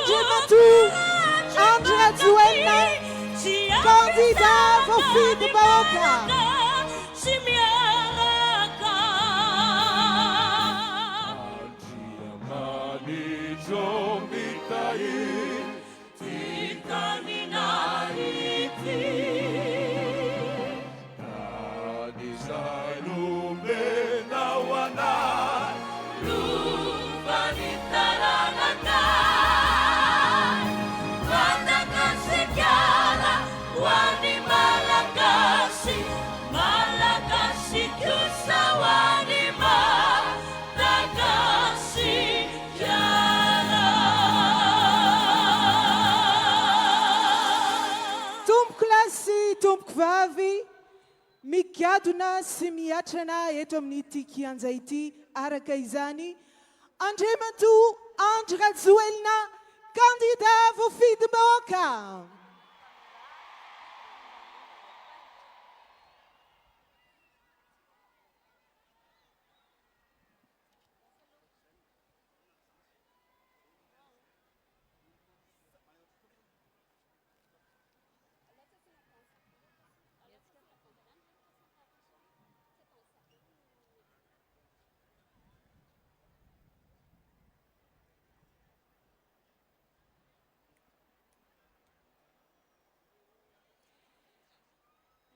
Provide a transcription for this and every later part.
Andry Rajoelina, candidat voor Filoham-Pirenena. Vavy mikadona sy miatrana eto amin'ity kianja ity araka izany andriamatoa Andry Rajoelina candidat voor Filoham-Pirenena.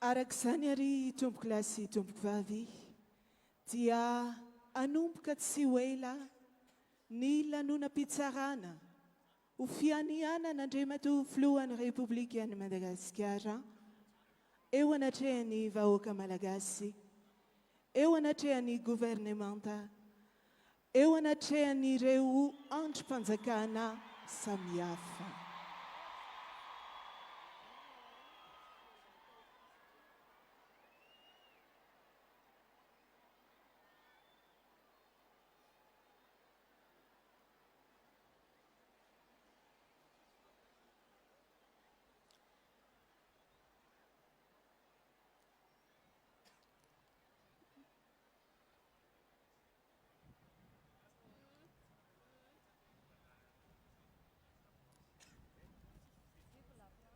Arak'izany ary tompoko lahy sy tompoko vavy dia anomboka tsy ho ela ny lanonam-pitsarana ho fianianan'Andriamatoa filohan'ny Repoblikan'i Madagasikara eo anatrehan'ny vahoaka Malagasy, eo anatrehan'ny gouvernemanta, eo anatrehan'ireo androm-panjakana samihafa.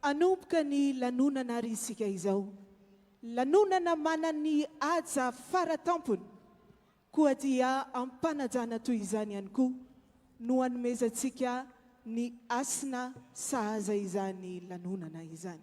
Anomboka ny lanonana ary isika izao. Lanonana manana haja faratampony koa dia ampanajana toy izany ihany koa no hanomezantsika ny asina sahaza izany lanonana izany.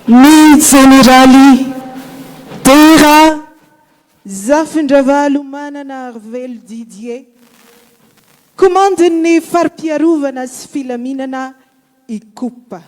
ny jeneraly Tera Zafindravalo manana Arvelo Didier, komandin'ny farim-piarovana sy filaminana ikopa.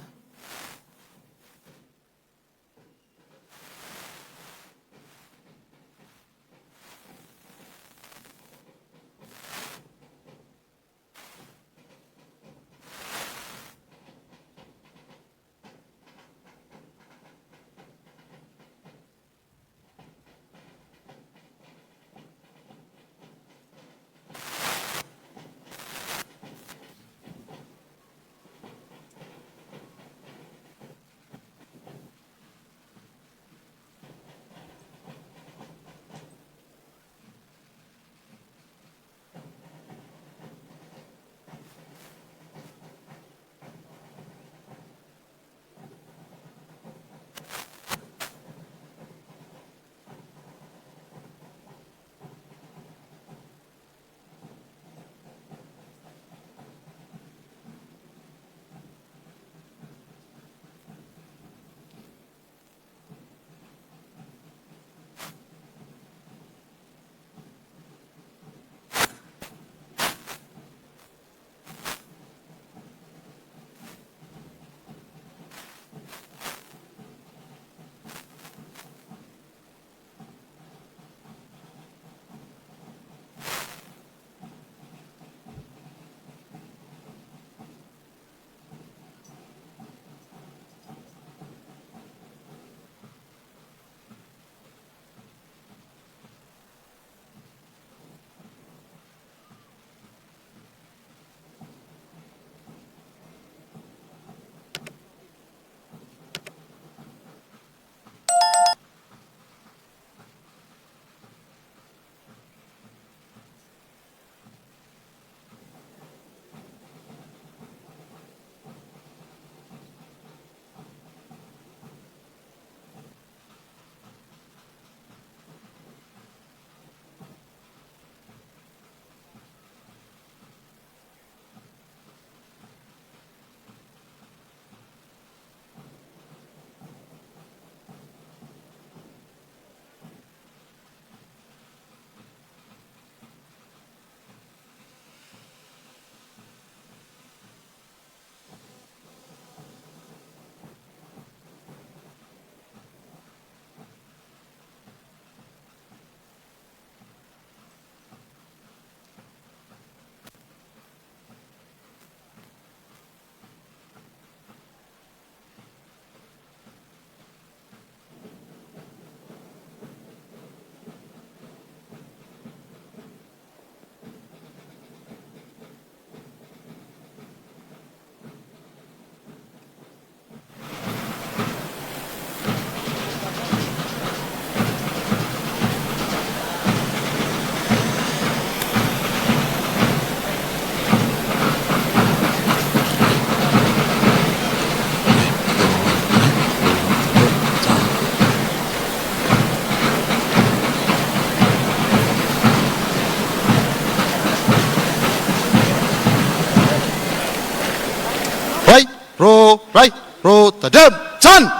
Right, row, the dub, son!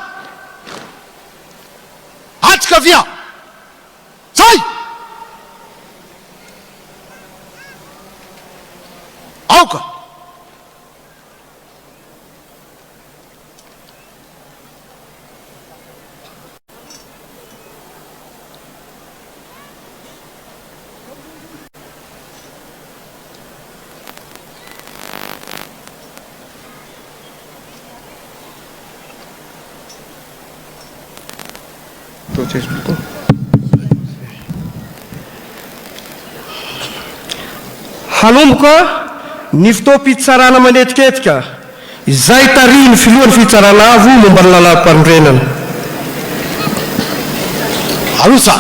Hatskavia! Say! Auka! Hanomboka ny fotoam-pitsarana manetiketika izay tarihin'ny filohan'ny fitsarana avo momba ny lehilahimahitsiambo. Arusa!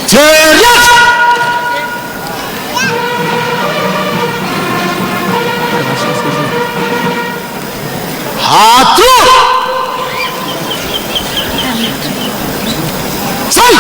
Serious! Hatru! Say!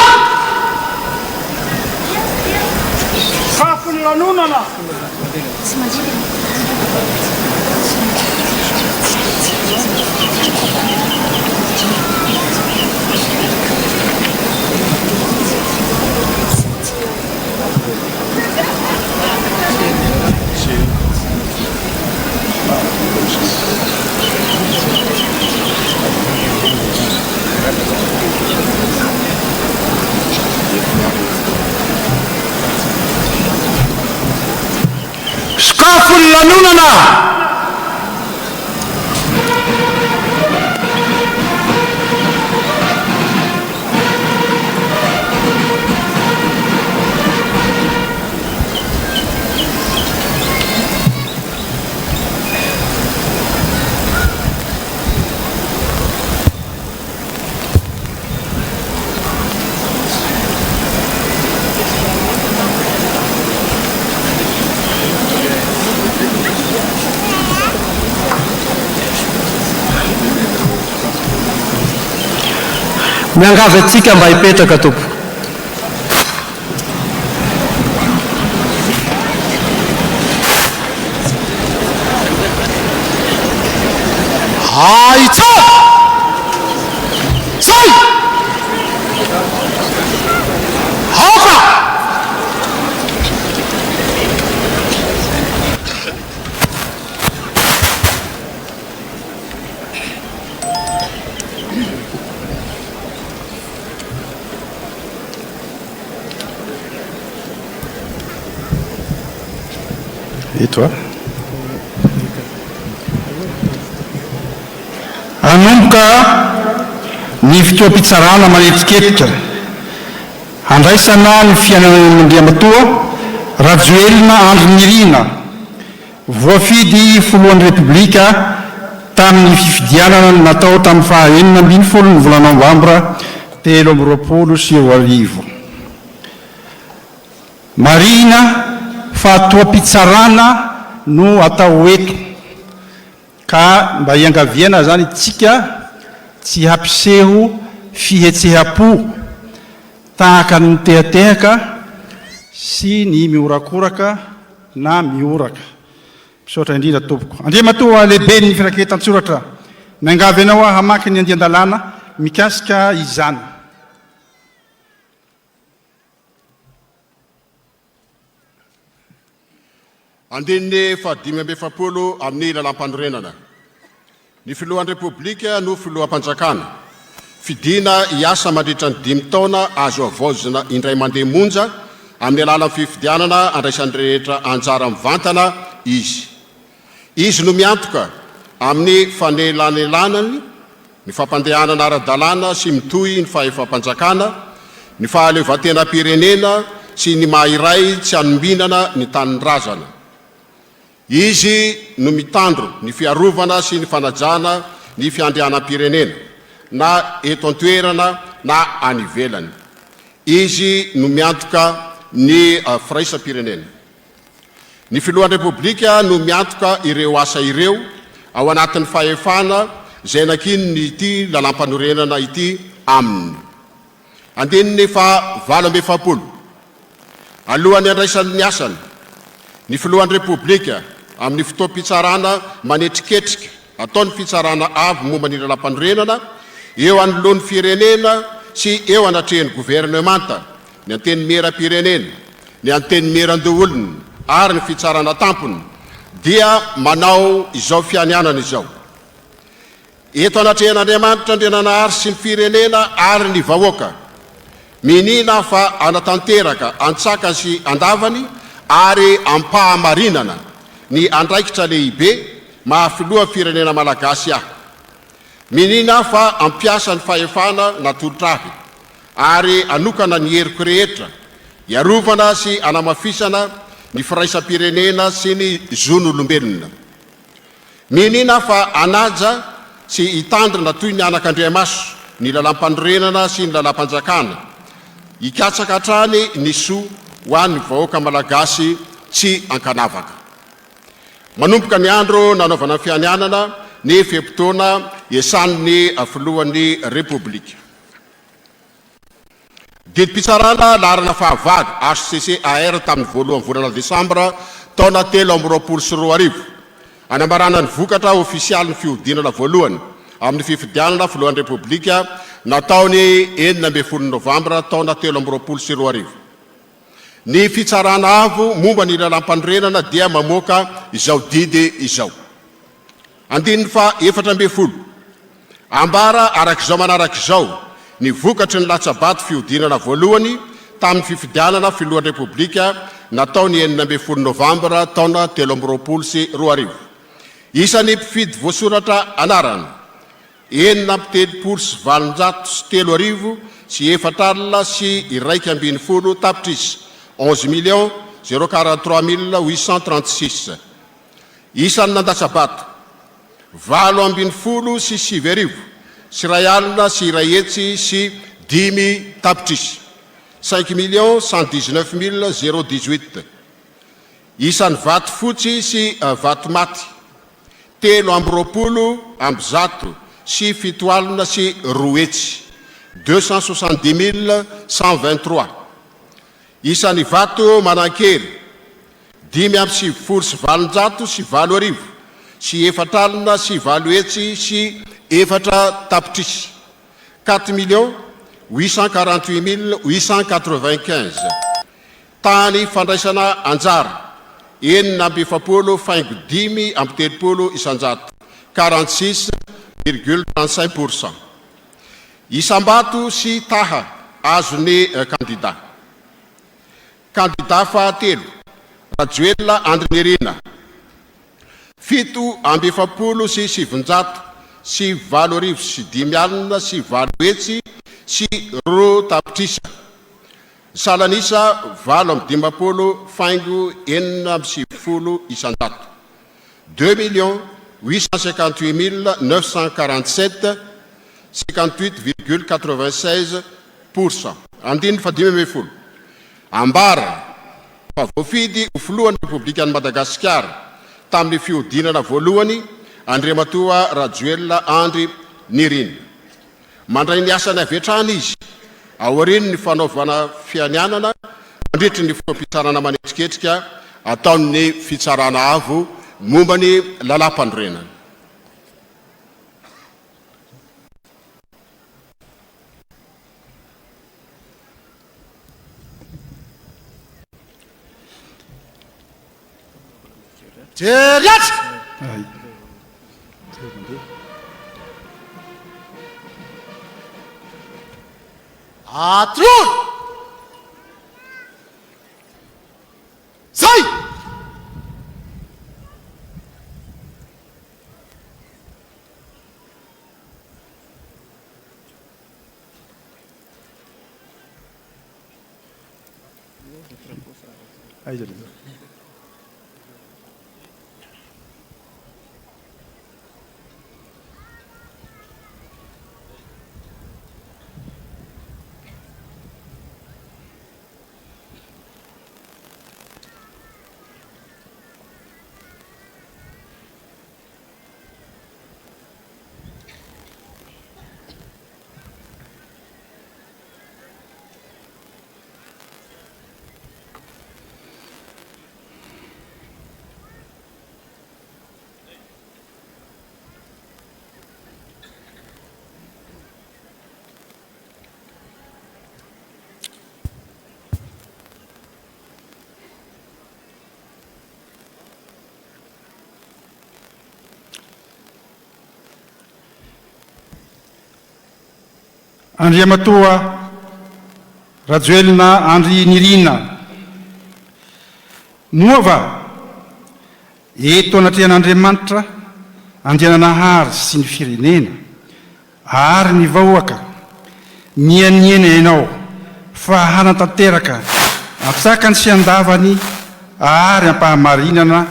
lanonana. Miangavy atsika mba hipetraka tompo. Haitsa! Say! Hauka! Et toi? Anomboka ny fitoam-pitsarana manetiketika. Handraisana ny fianamandriamatoa Rajoelina Andry voafidy foloan'ny Repoblika tamin'ny fifidianana natao tamin'ny faha-enina ambin'ny folo ny volana novambra 2020. Marina fatoam-pitsarana no atao eto ka mba hiangaviana zany tsika tsy hampiseho fihetseha-po tahaka ny tehatehaka sy ny miorakoraka na mioraka. Misaotra indrindra tompoko. Andriamatoa lehibe ny firaketan-tsoratra miangavy ianao hamaky ny andian-dalàna mikasika izany. Andinny fahadimy amby efapolo amin'ny lalam-panorenana. Ny filohan'ny Repoblika no filoham-panjakana. Fidina hiasa mandritra ny 5 taona azo avozona indray mandeha monja amin'ny alalan'ny fifidianana andraisan'ny rehetra anjara mivantana izy. Izy no miantoka amin'ny fanelanelanany, ny fampandehanana ara-dalàna sy mitohy ny fahefam-panjakana, ny fahaleovan-tena-pirenena sy ny maha-iray tsy anombinana ny tanin-drazana. Izy no mitandro ny fiarovana sy ny fanajana ny fiandrianam-pirenena na eto an-toerana na any ivelany. Izy no miantoka ny firaisam-pirenena. Ny filohan'ny Repoblika no miantoka ireo asa ireo ao anatin'ny fahefana izay nankino ny ity lalam-panorenana ity aminy. Andininy fa 7 alohan'ny andraisan'ny asany, ny filohan'ny Repoblika amin'ny fotoam-pitsarana manetriketrika ataon'ny fitsarana avo momba ny lalam-panorenana eo anoloan'ny firenena sy eo anatrehan'ny gouvernemanta, ny anteny mera-pirenena, ny anteny meran-doolony ary ny fitsarana tampony dia manao izao fianianana izao. Eto anatrehan'Andriamanitra ny renanahary sy ny firenena ary ny vahoaka minina fa anatanteraka antsaka sy andavany ary ampahamarinana ny andraikitra lehibe mahafiloha firenena Malagasy ahy. Minina fa ampiasa ny fahefana natolotrafy ary anokana ny heriko rehetra iarovana sy anamafisana ny firaisam-pirenena sy ny zon'olombelona. Minina fa anaja sy hitandrina toy ny anak'Andriamaso ny lalam-panorenana sy ny lalam-panjakana, hikatsaka hatrany ny soa ho an'ny vahoaka Malagasy tsy ankanavaka. Manomboka ny andro nanaovana fianianana ny fepotona iasan'ny filohan'ny Repoblika. Didim-pitsarana laharana fahavalo HCCAR tamin'ny 1 volana Desambra taona 2020 anamarana ny vokatra ofisialin'ny fihodinana voalohany amin'ny fifidianana filohan'ny Repoblika nataony 9 Novambra taona 2020. Ny fitsarana avo momba ny lalam-panorenana dia mamoaka izao didy izao. Andininy fa 14 ambara arak'izao manarak'izao ny vokatry ny latsabato fihodinana voalohany tamin'ny fifidianana filohan'ny Repoblika natao ny 9 novambra taona 2024. Isan'ny mpifidy voasoratra anarany 9,7 sy 4 sy 1,50 tapitrisa 11 043 836. Isan'ny nandasabato 8,10 sy 7 sy 1 sy 1 sy 10 tapitrisa 5 119 018. Isan'ny vato fotsy sy vato maty 3 amby 100 sy 7 sy 2 270 123. Isan'ny vato manankely 5 amby 9 sy 7 sy 4 sy 4 sy 4 sy 4 tapitrisa 4 848 895. Tany fandraisana anjara 9,5 amby 30 isanjato 46,35%. Isambato sy taha azony kandida. Kandida fahatelo Rajoelina Andry 7,7 sy 700 sy 4 sy 5 sy 4 sy 2 tapitrisa. Salanisa 8,50 isanjato 2,858,947 58,96%. Andiny fadimy ambara fa voafidy ho filohan'ny Republikan'i Madagasikara tamin'ny fiodinana voalohany Andriamatoa Rajoelina Andry Nirina. Mandray ny asany avetrany izy aoriany ny fanaovana fianianana mandritry ny fampitsarana manetriketrika ataon'ny fitsarana avo momba ny lehilahimahitsiambo. Atrol! Zay! Andriamatoa Rajoelina Andry Nirina. Moava eto anatrehan'Andriamanitra andiananahary sy ny firenena ary ny vahoaka mianiena ianao fa hanatanteraka atsakany sy andavany ary ampahamarinana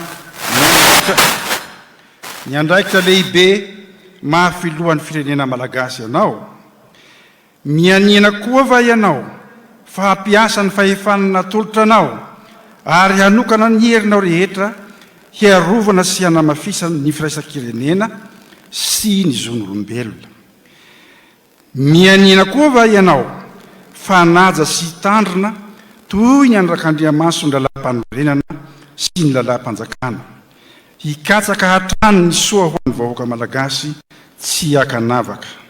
ny andraikitra lehibe mahafilohan'ny firenena malagasy ianao. Mianiena koa va ianao fa hampiasa ny fahefanana tolotra anao ary hanokana ny herinao rehetra hiarovana sy hanamafisana ny firaisan-kirenena sy ny zon'olombelona. Mianiena koa va ianao fa hanaja sy hitandrina toy ny andrak'Andriamaso ny lehilahimahitsiambo sy ny lehilahi-panjakana, hikatsaka hatrany ny soa ho an'ny vahoaka malagasy tsy hakanavaka.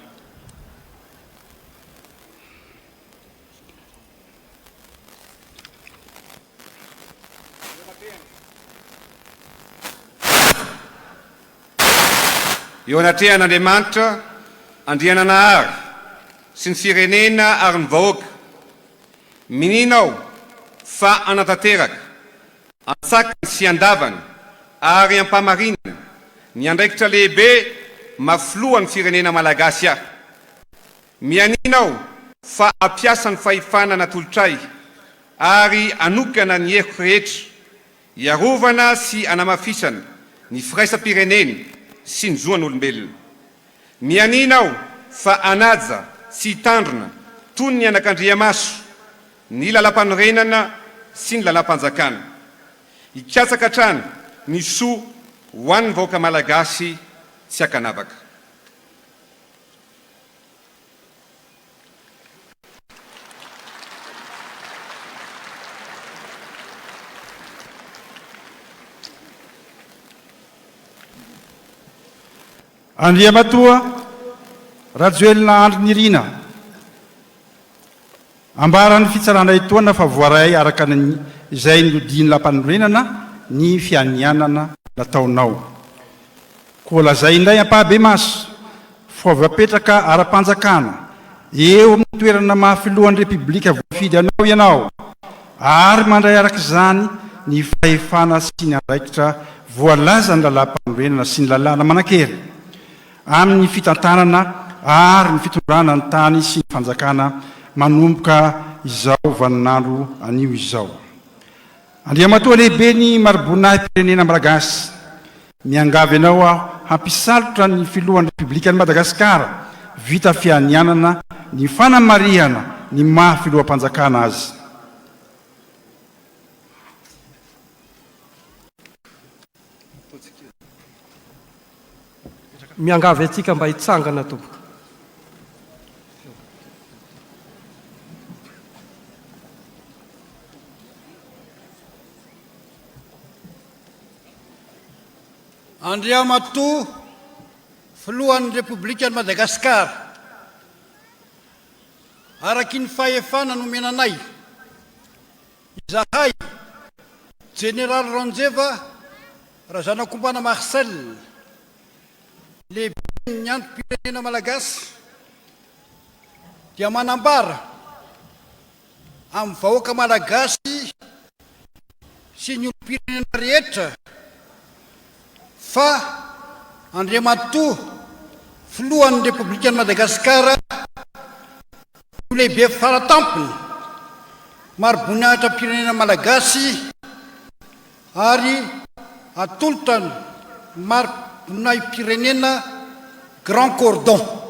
Eo anatrehan'Andriamanitra andriananahary sy ny firenena ary ny vahoaka, mininao fa anatanteraka Antsakany sy andavany ary ampamarinina ny andraikitra lehibe maflohany firenena malagasy ahy. Mianina aho fa ampiasa ny fahefanana tolotray ary anokana ny heviko rehetra iarovana sy anamafisana ny firaisam-pirenena sy ny zoan'olombelona. Mianina aho fa anaja sy tandrona toy ny anak'Andriamaso ny lalam-panorenana sy ny lalam-panjakana. Hikatsaka hatrany ny soa ho an'ny vahoaka malagasy tsy hakanavaka. Andriamatoa Rajoelina Andry ambaran'ny fitsarana etoana fa voaray araka izay nodiny lampanorenana ny fianianana nataonao. Koa lazay indray ampahabe maso foavapetraka ara-panjakana eo amin'ny toerana mahafilohan'ny repiblika voafidy anao ianao ary mandray araka izany ny fahefana sy ny andraikitra voalaza ny lalam-panorenana sy ny lalàna manan-kery amin'ny fitantanana ary ny fitondrana ny tany sy ny fanjakana manomboka izao vaninandro anio izao. Andriamatoa lehibe ny Filoham-Pirenena Malagasy, miangavy ianao aho hampisalotra ny filohan'ny repiblikan'i Madagasikara vita fianianana ny fanamarihana ny mahafiloham-panjakana azy. Miangavy atsika mba hitsangana tomboka. Andriamatoa Filohan'ny Repoblikan'i Madagasikara, araky ny fahefana nomenanay, izahay Général Ranjeva Razanakombana Marcel, lehibe ny Andry-Pirenena Malagasy, dia manambara amin'ny vahoaka Malagasy sy ny olom-pirenena rehetra fa Andriamatoa Filohan'ny Repoblikan'i Madagasikara no lehibe faratampony maro-boninahitra pirenena Malagasy ary atolotany maro-boninahim-pirenena Grand Cordon.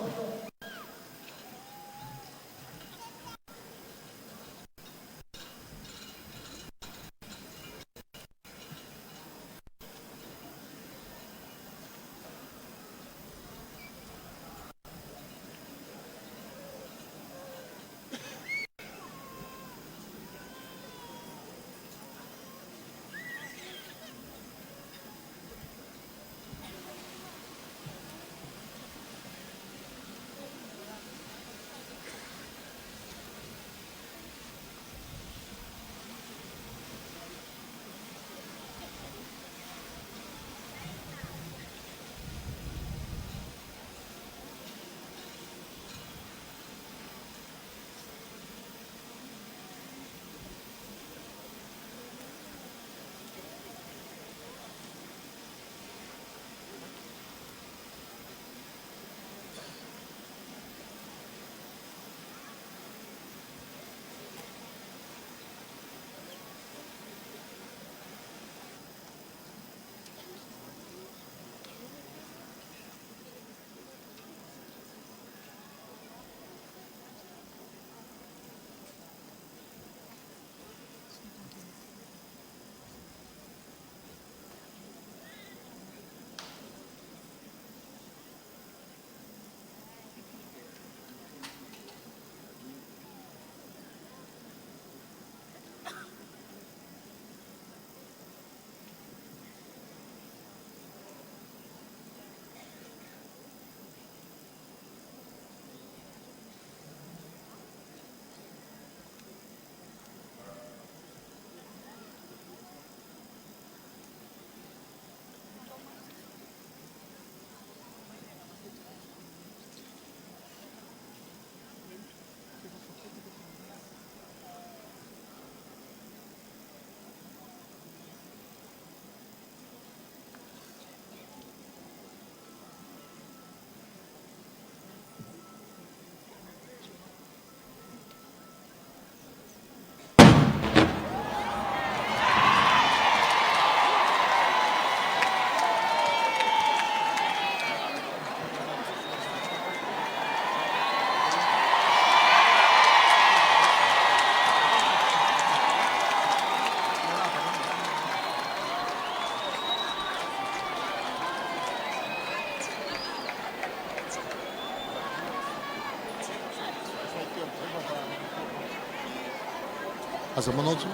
aza manao tsy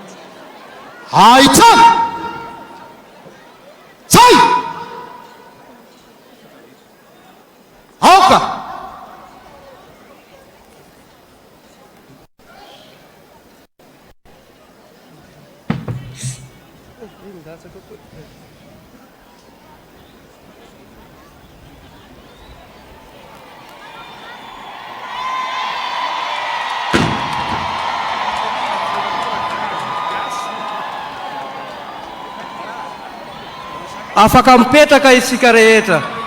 aitsana tsay aoka afaka mipetraka isika rehetra.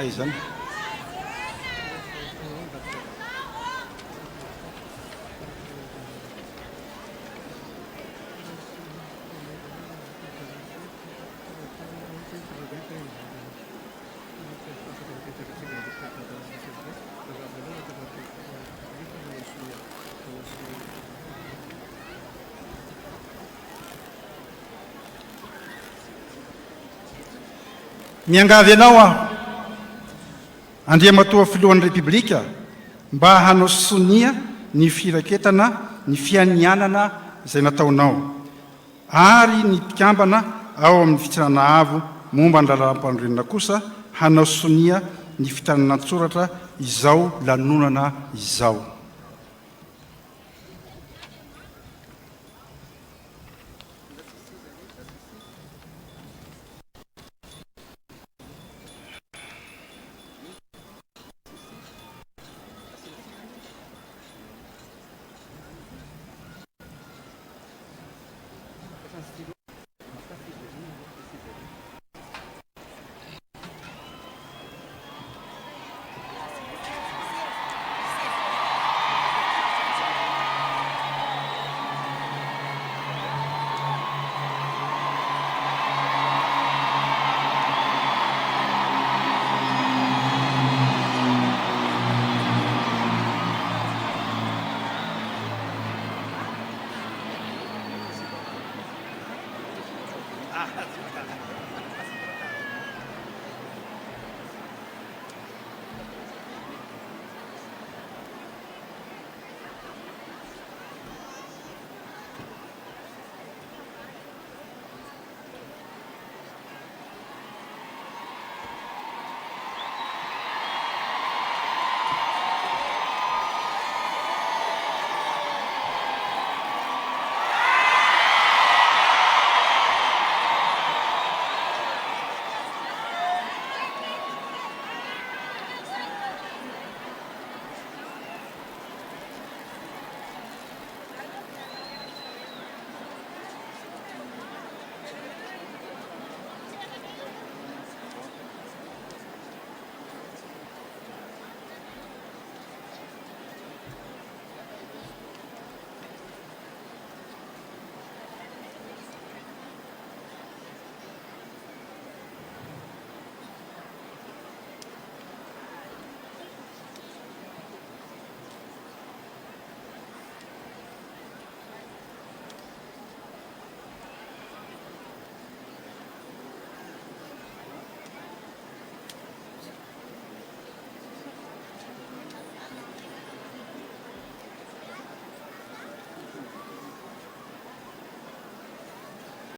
Aizany miangavy ianao aho Andriamatoa filohan'ny Repoblika mba hanao sonia ny firaketana ny fianianana izay nataonao ary ny mpikambana ao amin'ny fitsanana avo momba ny lalam-pandrenana kosa hanao sonia ny fitananan-tsoratra izao lanonana izao.